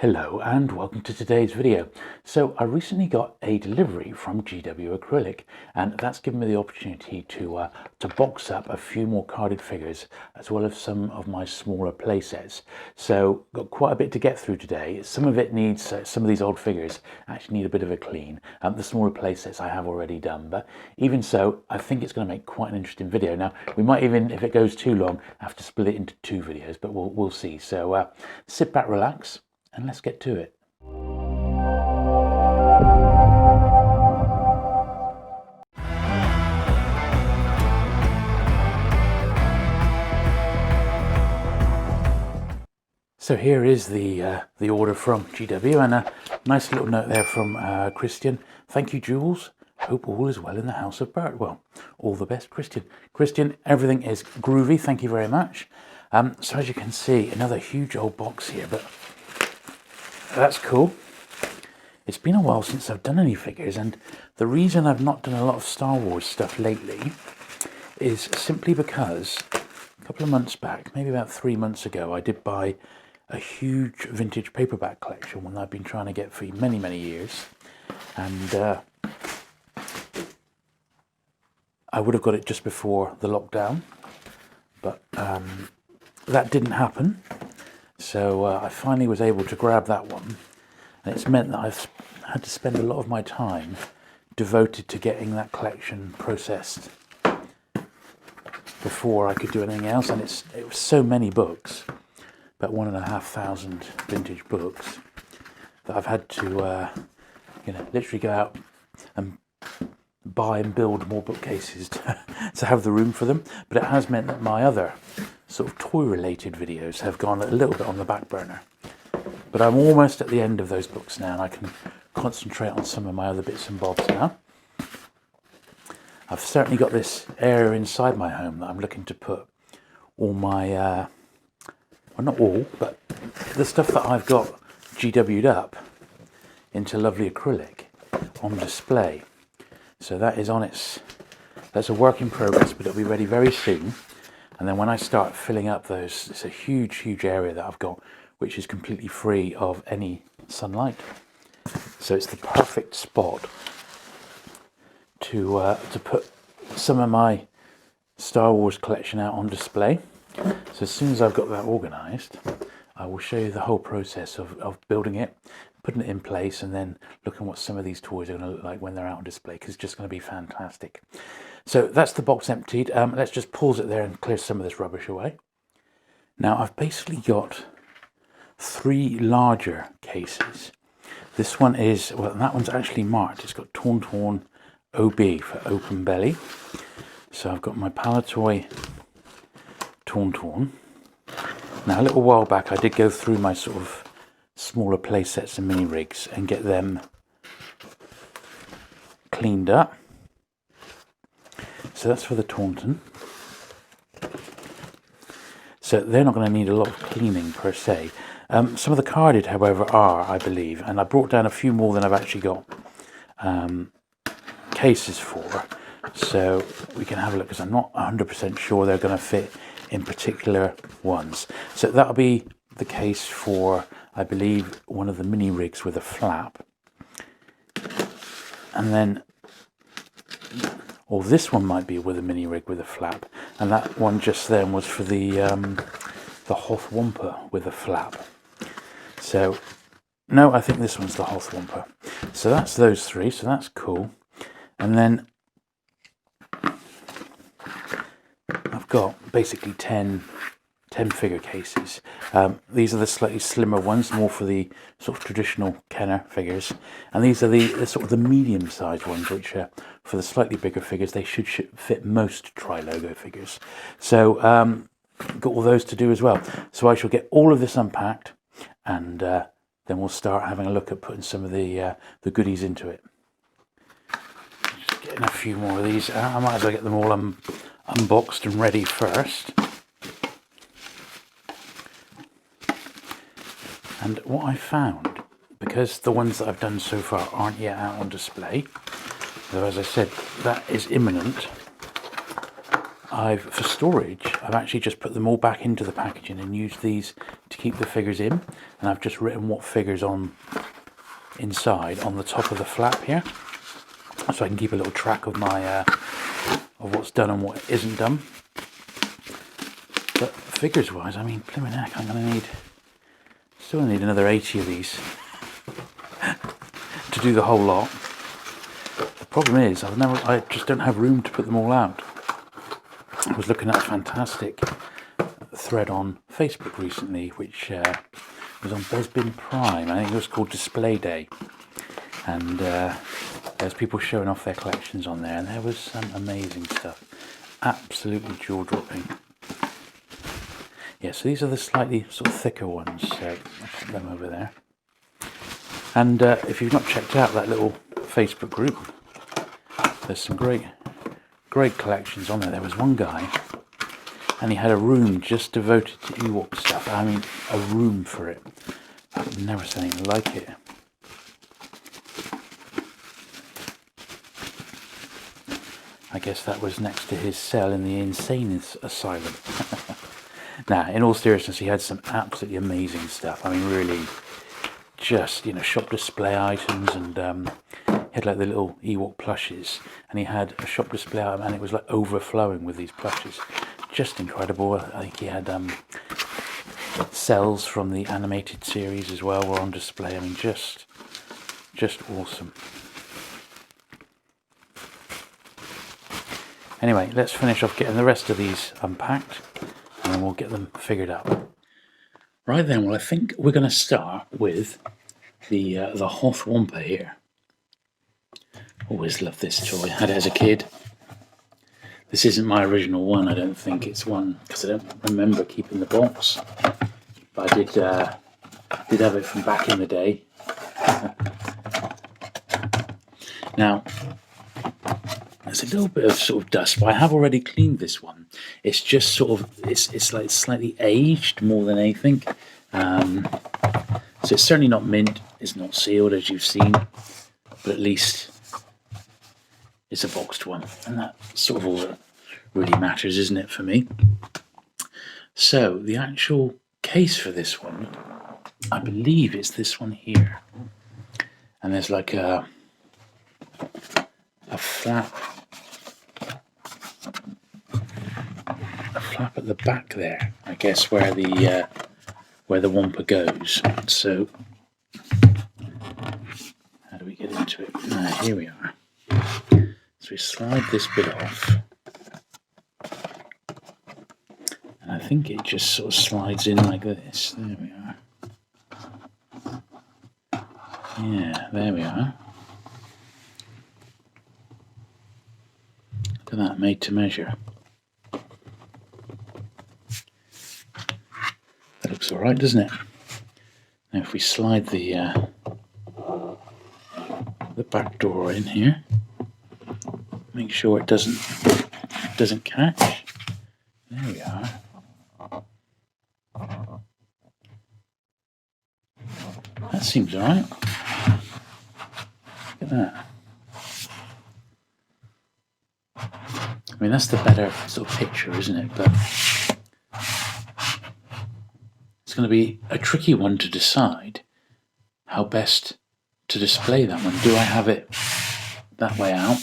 Hello and welcome to today's video. So I recently got a delivery from GW Acrylic, and that's given me the opportunity to box up a few more carded figures as well as some of my smaller play sets. So got quite a bit to get through today. Some of it needs, some of these old figures actually need a bit of a clean. The smaller play sets I have already done, but even so I think it's going to make quite an interesting video. Now we might even, if it goes too long, have to split it into two videos, but we'll see. So sit back, relax, and let's get to it. So here is the order from GW, and a nice little note there from Christian. Thank you, Jules. Hope all is well in the house of Burt. Well, all the best, Christian. Christian, everything is groovy. Thank you very much. So as you can see, another huge old box here, but that's cool. It's been a while since I've done any figures, and the reason I've not done a lot of Star Wars stuff lately is simply because a couple of months back, maybe about 3 months ago, I did buy a huge vintage paperback collection, one that I've been trying to get for many years, and I would have got it just before the lockdown, but that didn't happen. So I finally was able to grab that one, and it's meant that I've had to spend a lot of my time devoted to getting that collection processed before I could do anything else. And it was so many books, about 1,500 vintage books, that I've had to literally go out and buy and build more bookcases to have the room for them. But it has meant that my other sort of toy related videos have gone a little bit on the back burner, but I'm almost at the end of those books now, and I can concentrate on some of my other bits and bobs now. I've certainly got this area inside my home that I'm looking to put all my well, not all, but the stuff that I've got GW'd up into lovely acrylic on display. So that is on its, that's a work in progress, but it'll be ready very soon. And then when I start filling up those, it's a huge area that I've got, which is completely free of any sunlight. So it's the perfect spot to put some of my Star Wars collection out on display. So as soon as I've got that organised, I will show you the whole process of building it, putting it in place, and then looking what some of these toys are going to look like when they're out on display, because it's just going to be fantastic. So that's the box emptied. Let's just pause it there and clear some of this rubbish away. Now I've basically got 3 larger cases. This one is, well, that one's actually marked. It's got Torn OB for open belly. So I've got my Palatoy Torn. Now a little while back I did go through my sort of smaller play sets and mini rigs and get them cleaned up. So that's for the Taunton. So they're not going to need a lot of cleaning per se. Some of the carded, however, are, I believe, and I brought down a few more than I've actually got cases for. So we can have a look, because I'm not 100% sure they're going to fit in particular ones. So that'll be the case for, I believe, one of the mini rigs with a flap. And then, or this one might be with a mini rig with a flap, and that one just then was for the Hoth Wampa with a flap. So no, I think this one's the Hoth Wampa. So that's those 3, so that's cool. And then I've got basically 10 figure cases. These are the slightly slimmer ones, more for the sort of traditional Kenner figures, and these are the sort of the medium sized ones, which are for the slightly bigger figures. They should fit most tri-logo figures. So got all those to do as well. So I shall get all of this unpacked, and then we'll start having a look at putting some of the goodies into it. Just getting a few more of these. I might as well get them all unboxed and ready first. And what I found, because the ones that I've done so far aren't yet out on display, though as I said, that is imminent, for storage, I've actually just put them all back into the packaging and used these to keep the figures in, and I've just written what figures on inside on the top of the flap here, so I can keep a little track of my of what's done and what isn't done. But figures wise, I mean, blimey heck, I'm going to still need another 80 of these to do the whole lot. The problem is I just don't have room to put them all out. I was looking at a fantastic thread on Facebook recently, which was on Bossk Prime. I think it was called Display Day, and there's people showing off their collections on there, and there was some amazing stuff, absolutely jaw-dropping. Yeah, so these are the slightly sort of thicker ones, so I'll put them over there. And if you've not checked out that little Facebook group, there's some great collections on there. There was one guy, and he had a room just devoted to Ewok stuff. I mean, a room for it. I've never seen anything like it. I guess that was next to his cell in the insane asylum. Nah, in all seriousness, he had some absolutely amazing stuff. I mean, really, just, shop display items, and he had like the little Ewok plushes, and he had a shop display item, and it was like overflowing with these plushes. Just incredible. I think he had cells from the animated series as well were on display. I mean, just awesome. Anyway, let's finish off getting the rest of these unpacked, and then we'll get them figured out. Right then, well, I think we're going to start with the Hoth Wampa here. Always loved this toy. Had it as a kid. This isn't my original one. I don't think it's one, because I don't remember keeping the box. But I did have it from back in the day. Now, there's a little bit of sort of dust, but I have already cleaned this one. It's just sort of, it's like slightly aged more than anything. So it's certainly not mint, it's not sealed as you've seen, but at least it's a boxed one. And that sort of all that really matters, isn't it, for me? So the actual case for this one, I believe it's this one here. And there's like a flap at the back there, I guess, where the Wampa goes. So how do we get into it? Here we are. So we slide this bit off, and I think it just sort of slides in like this. There we are. Yeah, there we are. Look at that, made to measure. That looks all right, doesn't it? Now, if we slide the back door in here, make sure it doesn't catch. There we are. That seems all right. Look at that. I mean, that's the better sort of picture, isn't it? But it's going to be a tricky one to decide how best to display that one. Do I have it that way out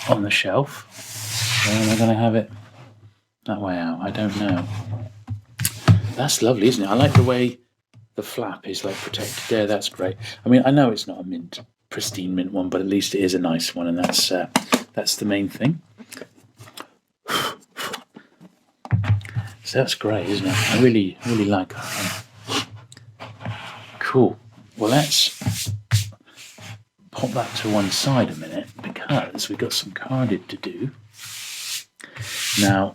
on the shelf, or am I going to have it that way out? I don't know. That's lovely, isn't it? I like the way the flap is like protected there. That's great. I mean, I know it's not a pristine mint one, but at least it is a nice one, and that's the main thing. So that's great, isn't it? I really like that one. Cool. Well, let's pop that to one side a minute, because we've got some carded to do. Now,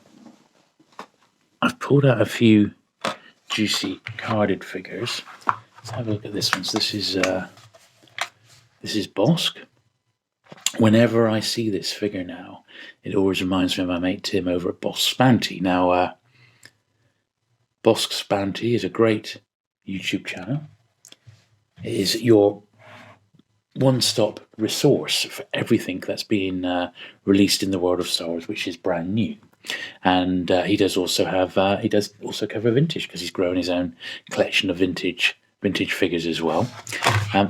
I've pulled out a few juicy carded figures. Let's have a look at this one. So this is Bossk. Whenever I see this figure now, it always reminds me of my mate Tim over at Bossk Bounty. Now, Bossk Bounty is a great YouTube channel. It is your one-stop resource for everything that's being released in the world of Star Wars, which is brand new. and he does also cover vintage because he's grown his own collection of vintage figures as well.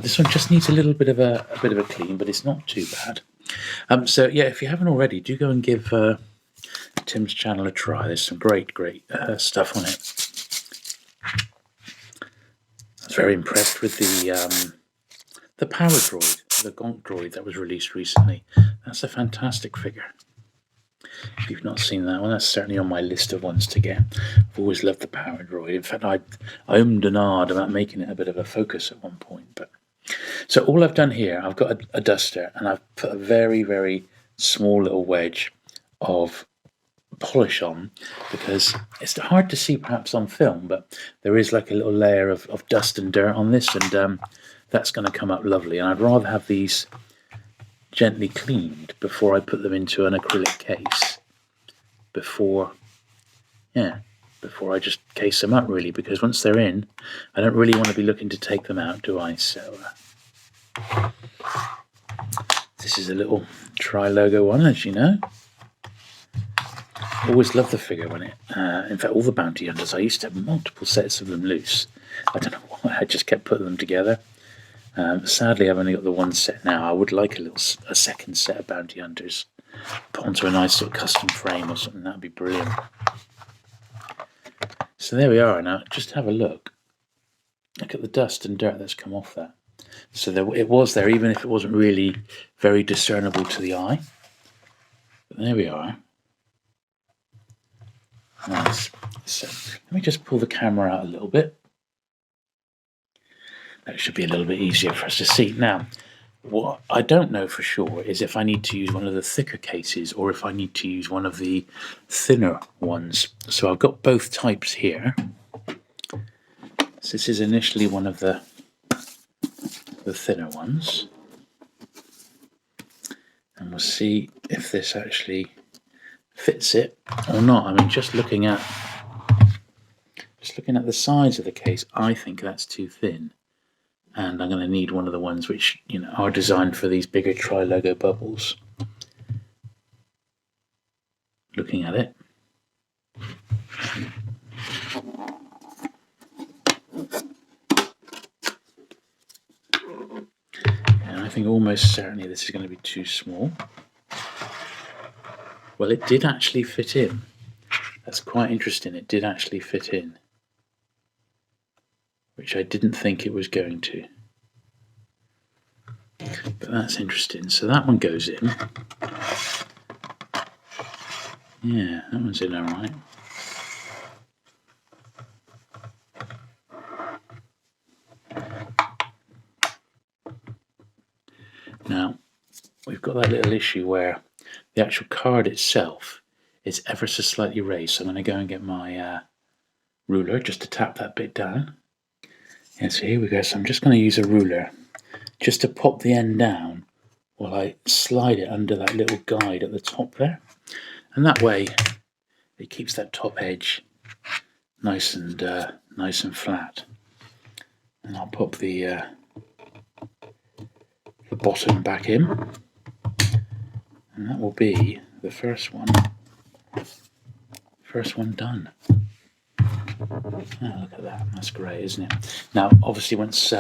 This one just needs a little bit of a clean, but it's not too bad. So yeah, if you haven't already, do go and give Tim's channel a try. There's some great stuff on it. I was very impressed with the power droid, the Gonk droid that was released recently. That's a fantastic figure. If you've not seen that one, that's certainly on my list of ones to get. I've always loved the power droid. In fact, I ummed and ahed about making it a bit of a focus at one point. But so all I've done here, I've got a duster, and I've put a very small little wedge of polish on, because it's hard to see perhaps on film, but there is like a little layer of dust and dirt on this, and that's going to come up lovely. And I'd rather have these gently cleaned before I put them into an acrylic case, before I just case them up, really, because once they're in, I don't really want to be looking to take them out, do I? So this is a little tri-logo one, as you know. Always loved the figure when it, in fact, all the bounty hunters, I used to have multiple sets of them loose. I don't know why, I just kept putting them together. Sadly, I've only got the one set now. I would like a second set of bounty hunters put onto a nice sort of custom frame or something. That'd be brilliant. So there we are. Now just have a look. Look at the dust and dirt that's come off that. So it was there, even if it wasn't really very discernible to the eye. But there we are. Nice. So let me just pull the camera out a little bit. That should be a little bit easier for us to see. Now, what I don't know for sure is if I need to use one of the thicker cases or if I need to use one of the thinner ones. So I've got both types here. So this is initially one of the thinner ones. And we'll see if this actually fits it or not. I mean, just looking at the sides of the case, I think that's too thin. And I'm going to need one of the ones which, you know, are designed for these bigger tri-logo bubbles. Looking at it. And I think almost certainly this is going to be too small. Well, it did actually fit in. That's quite interesting. It did actually fit in, which I didn't think it was going to. But that's interesting. So that one goes in. Yeah, that one's in all right. Now, we've got that little issue where the actual card itself is ever so slightly raised. So I'm going to go and get my ruler just to tap that bit down. Yeah, so here we go. So I'm just going to use a ruler just to pop the end down while I slide it under that little guide at the top there. And that way it keeps that top edge nice and flat. And I'll pop the bottom back in. And that will be the first one done. Oh, look at that. That's great, isn't it? Now, obviously, once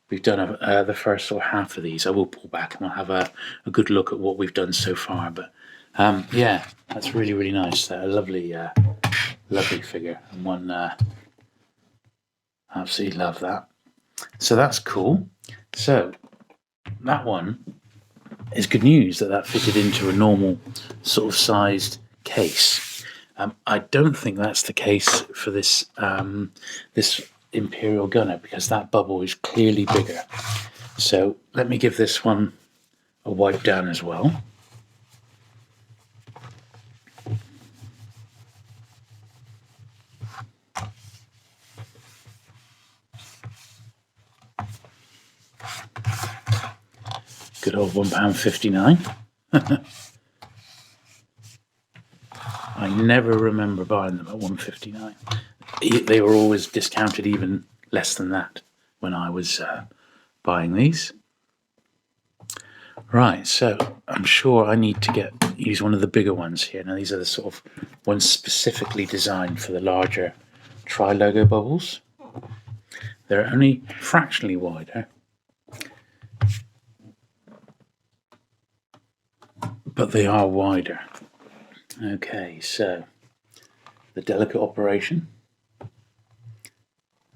we've done the first sort of half of these, I will pull back and I'll have a good look at what we've done so far. But yeah, that's really nice. A lovely figure, and one absolutely love that. So that's cool. So that one is good news that fitted into a normal sort of sized case. I don't think that's the case for this this Imperial Gunner, because that bubble is clearly bigger. So let me give this one a wipe down as well. Good old £1.59. I never remember buying them at £1.59. They were always discounted even less than that when I was buying these. Right, so I'm sure I need to use one of the bigger ones here. Now these are the sort of ones specifically designed for the larger tri-logo bubbles. They're only fractionally wider, but they are wider. Okay, so the delicate operation.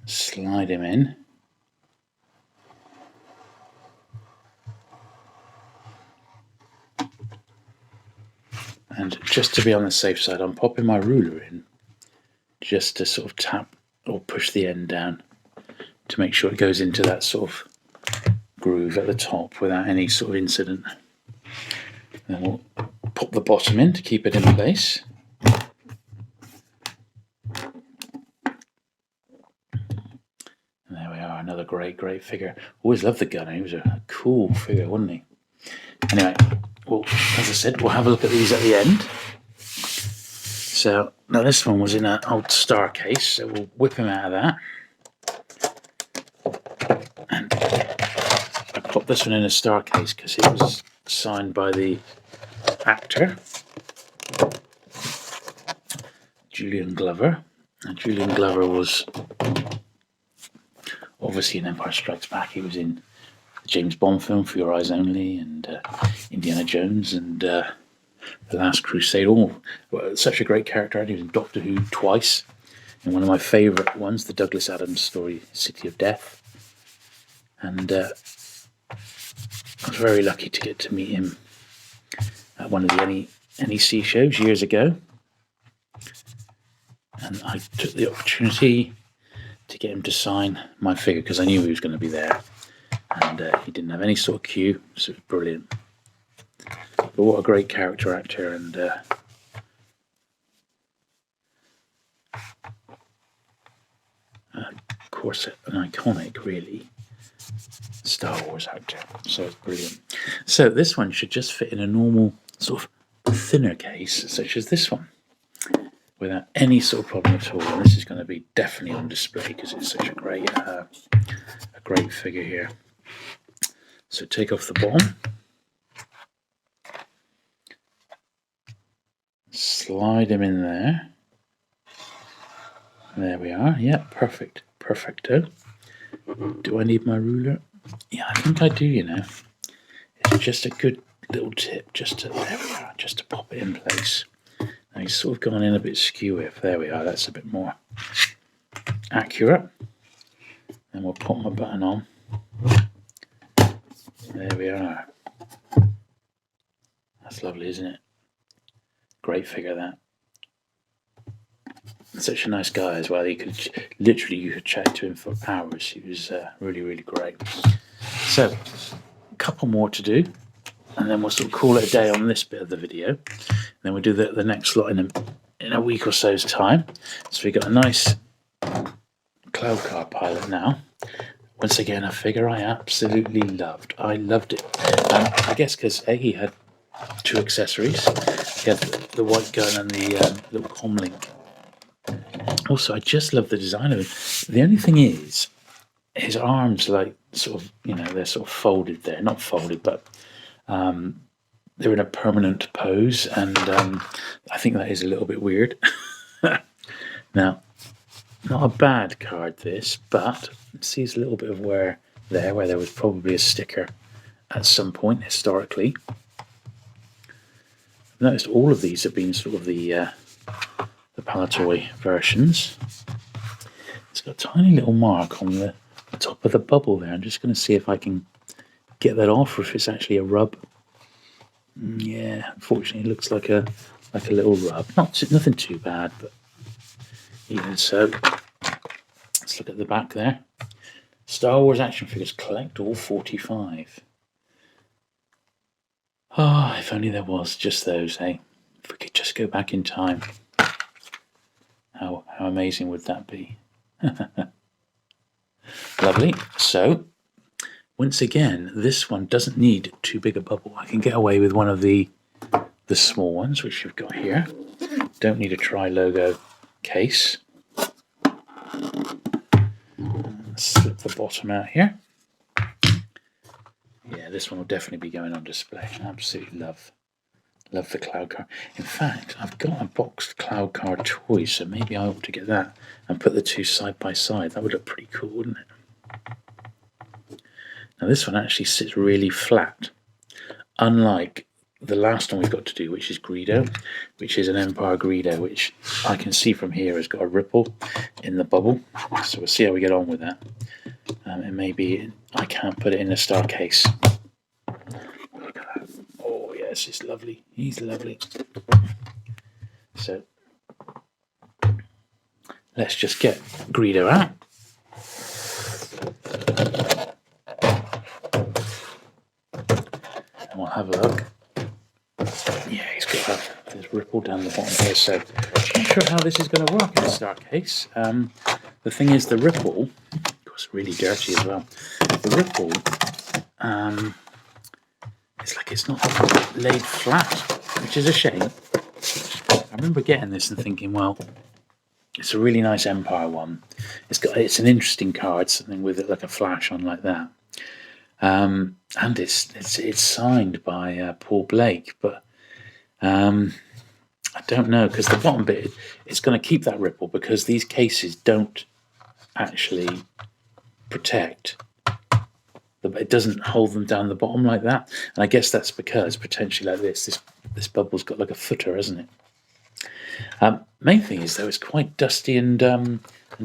Slide him in. And just to be on the safe side, I'm popping my ruler in just to sort of tap or push the end down to make sure it goes into that sort of groove at the top without any sort of incident. Then we'll pop the bottom in to keep it in place. And there we are, another great figure. Always loved the gunner, he was a cool figure, wasn't he? Anyway, well, as I said, we'll have a look at these at the end. So, now this one was in an old star case, so we'll whip him out of that. And I popped this one in a star case because it was signed by the actor, Julian Glover. And Julian Glover was obviously in Empire Strikes Back. He was in the James Bond film, For Your Eyes Only, and Indiana Jones, and The Last Crusade. All such a great character. He was in Doctor Who twice. And one of my favourite ones, the Douglas Adams story, City of Death. And I was very lucky to get to meet him at one of the NEC shows years ago. And I took the opportunity to get him to sign my figure because I knew he was going to be there. And he didn't have any sort of queue, so it was brilliant. But what a great character actor, and of course an iconic, really, Star Wars actor. So it's brilliant. So this one should just fit in a normal sort of thinner case, such as this one, without any sort of problem at all. And this is going to be definitely on display because it's such a great figure here. So take off the bottom, slide him in there. There we are. Yeah, perfect. Perfecto. Do I need my ruler? Yeah, I think I do, you know. It's just a good little tip, there we are, just to pop it in place. Now he's sort of gone in a bit skew. There we are, that's a bit more accurate. Then we'll pop my button on. There we are. That's lovely, isn't it? Great figure, that. Such a nice guy as well. You could chat to him for hours. He was really great. So, a couple more to do, and then we'll sort of call it a day on this bit of the video. Then we'll do the next lot in a week or so's time. So we got a nice cloud car pilot now. Once again, a figure I absolutely loved. I loved it. I guess because he had two accessories. He had the white gun and the little comlink. Also, I just love the design of it. The only thing is, his arms, like, sort of, you know, they're sort of folded there. Not folded, but they're in a permanent pose, and I think that is a little bit weird. Now, not a bad card, this, but it sees a little bit of wear there, where there was probably a sticker at some point historically. I've noticed all of these have been sort of the Palatoy versions. It's got a tiny little mark on the top of the bubble there. I'm just going to see if I can get that off, or if it's actually a rub. Yeah, unfortunately, it looks like a little rub. Nothing too bad, but even so. Let's look at the back there. Star Wars action figures, collect all 45. Ah, if only there was just those, eh? If we could just go back in time. How amazing would that be? Lovely. So, once again, this one doesn't need too big a bubble. I can get away with one of the small ones, which you've got here. Don't need a tri-logo case. Slip the bottom out here. Yeah, this one will definitely be going on display. Absolutely love the cloud car. In fact, I've got a boxed cloud car toy, so maybe I ought to get that and put the two side by side. That would look pretty cool, wouldn't it? Now this one actually sits really flat, unlike the last one we've got to do, which is Greedo, which is an Empire Greedo, which I can see from here has got a ripple in the bubble. So we'll see how we get on with that. It may be I can't put it in the star case. Look at that. Oh yes, it's lovely. He's lovely. So let's just get Greedo out. And we'll have a look. Yeah, he's got this ripple down the bottom here, so I'm not sure how this is going to work in the star case. The thing is, the ripple, of course, really dirty as well. The ripple, it's like it's not laid flat, which is a shame. I remember getting this and thinking, well, it's a really nice Empire one. It's an interesting card, something with it like a flash on like that. And it's signed by Paul Blake, but I don't know, because the bottom bit, it's going to keep that ripple because these cases don't actually protect. It doesn't hold them down the bottom like that, and I guess that's because potentially like this bubble's got like a footer, hasn't it? Main thing is though, it's quite dusty and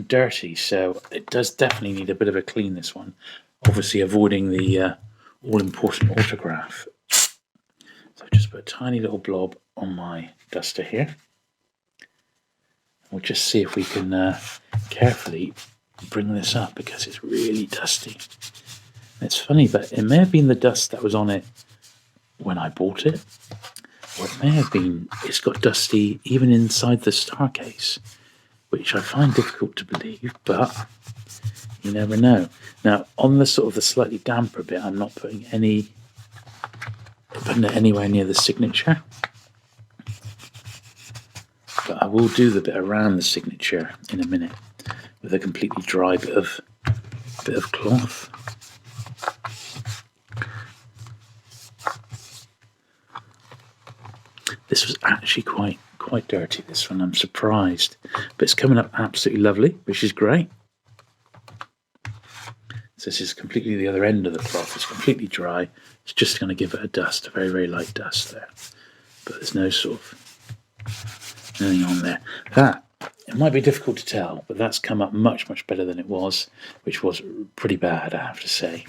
dirty, so it does definitely need a bit of a clean. This one, obviously avoiding the all-important autograph. So just put a tiny little blob on my duster here. We'll just see if we can carefully bring this up because it's really dusty. It's funny, but it may have been the dust that was on it when I bought it, or it may have been it's got dusty even inside the star case, which I find difficult to believe, but you never know. Now, on the sort of the slightly damper bit, I'm not putting it anywhere near the signature, but I will do the bit around the signature in a minute with a completely dry bit of cloth. This was actually quite dirty, this one. I'm surprised, but it's coming up absolutely lovely, which is great. So this is completely the other end of the cloth. It's completely dry. It's just going to give it a dust, a very, very light dust there. But there's no sort of anything on there. It might be difficult to tell, but that's come up much, much better than it was, which was pretty bad, I have to say.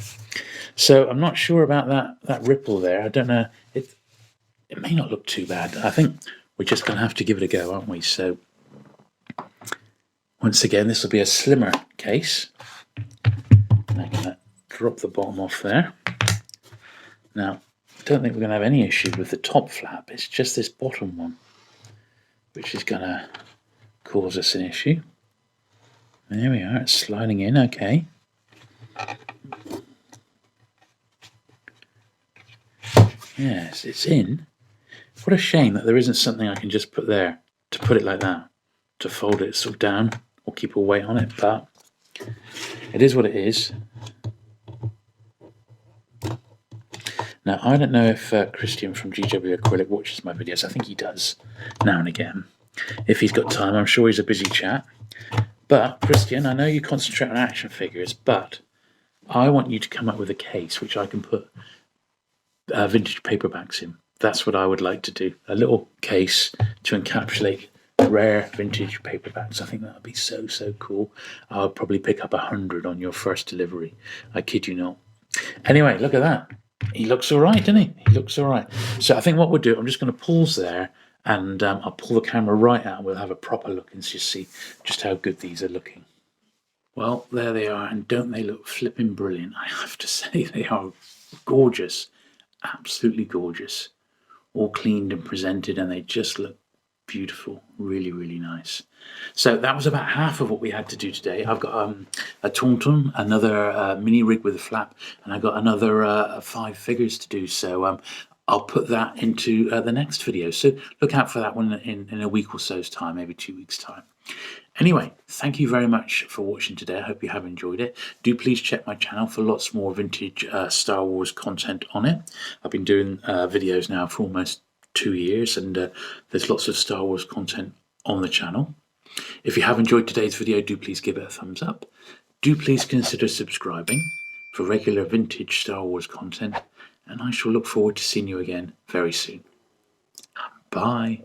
So I'm not sure about that ripple there. I don't know. It may not look too bad. I think we're just going to have to give it a go, aren't we? So once again, this will be a slimmer case. And I'm going to drop the bottom off there. Now, I don't think we're going to have any issue with the top flap. It's just this bottom one, which is going to cause us an issue. There we are. It's sliding in. Okay. Yes, it's in. What a shame that there isn't something I can just put there to put it like that, to fold it sort of down or keep a weight on it, but it is what it is. Now, I don't know if Christian from GW Acrylic watches my videos. I think he does now and again. If he's got time, I'm sure he's a busy chap. But, Christian, I know you concentrate on action figures, but I want you to come up with a case which I can put vintage paperbacks in. That's what I would like to do. A little case to encapsulate rare vintage paperbacks. I think that would be so, so cool. I'll probably pick up 100 on your first delivery. I kid you not. Anyway, look at that. He looks all right, doesn't he? He looks all right. So I think what we'll do, I'm just going to pause there and I'll pull the camera right out and we'll have a proper look and just see just how good these are looking. Well, there they are, and don't they look flipping brilliant? I have to say they are gorgeous. Absolutely gorgeous. All cleaned and presented, and they just look beautiful. Really, really nice. So that was about half of what we had to do today. I've got a Tauntaun, another mini rig with a flap, and I've got another 5 figures to do. So I'll put that into the next video. So look out for that one in a week or so's time, maybe 2 weeks' time. Anyway, thank you very much for watching today. I hope you have enjoyed it. Do please check my channel for lots more vintage Star Wars content on it. I've been doing videos now for almost 2 years, and there's lots of Star Wars content on the channel. If you have enjoyed today's video, do please give it a thumbs up. Do please consider subscribing for regular vintage Star Wars content, and I shall look forward to seeing you again very soon. Bye.